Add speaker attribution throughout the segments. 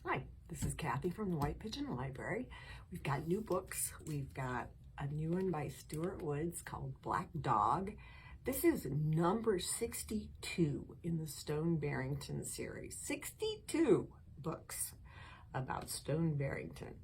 Speaker 1: Hi, this is Kathy from the White Pigeon Library. We've got new books. We've got a new one by Stuart Woods called Black Dog. This is number 62 in the Stone Barrington series. 62 books about Stone Barrington.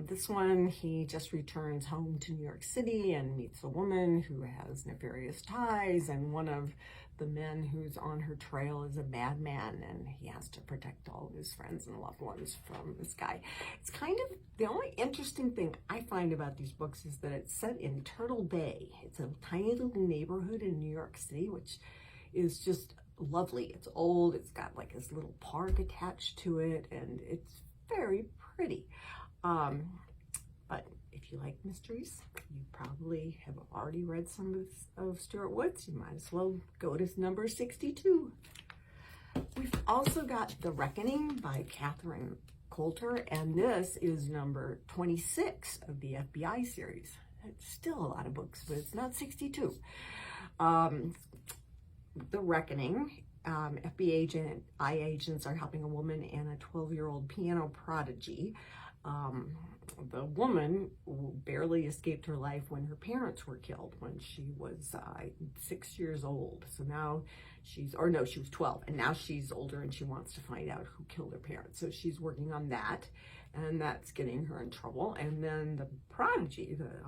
Speaker 1: This one, he just returns home to New York City and meets a woman who has nefarious ties, and one of the men who's on her trail is a bad man, and he has to protect all of his friends and loved ones from this guy. It's kind of, the only interesting thing I find about these books is that it's set in Turtle Bay. It's a tiny little neighborhood in New York City, which is just lovely. It's old, it's got like this little park attached to it, and it's very pretty. But if you like mysteries, you probably have already read some of Stuart Woods. You might as well go to number 62. We've also got The Reckoning by Catherine Coulter, and this is number 26 of the FBI series. It's still a lot of books, but it's not 62. The Reckoning. FBI agents are helping a woman and a 12-year-old piano prodigy. The woman barely escaped her life when her parents were killed when she was 6 years old. So now she was 12, and now she's older and she wants to find out who killed her parents. So she's working on that, and that's getting her in trouble. And then the prodigy, the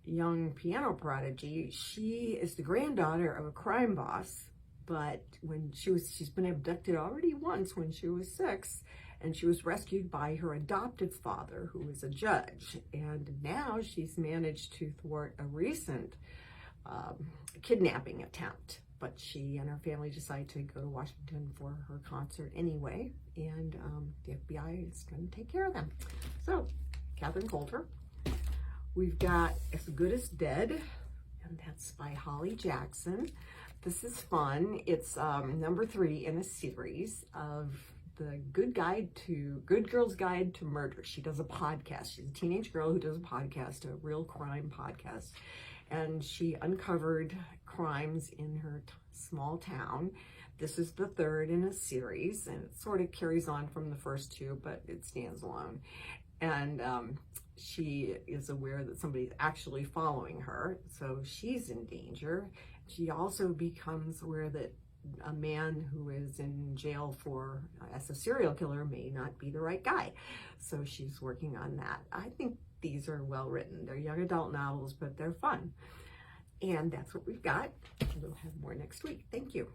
Speaker 1: young piano prodigy, she is the granddaughter of a crime boss, but when she's been abducted already once when she was 6, and she was rescued by her adoptive father, who was a judge. And now she's managed to thwart a recent kidnapping attempt. But she and her family decide to go to Washington for her concert anyway, and the FBI is going to take care of them. So, Catherine Coulter. We've got As Good as Dead, and that's by Holly Jackson. This is fun. It's number 3 in a series of the Good Girl's Guide to Murder. She does a podcast. She's a teenage girl who does a podcast, a real crime podcast. And she uncovered crimes in her small town. This is the 3rd in a series, and it sort of carries on from the first 2, but it stands alone. And she is aware that somebody's actually following her, so she's in danger. She also becomes aware that a man who is in jail as a serial killer may not be the right guy. So she's working on that. I think these are well written. They're young adult novels, but they're fun. And that's what we've got. We'll have more next week. Thank you.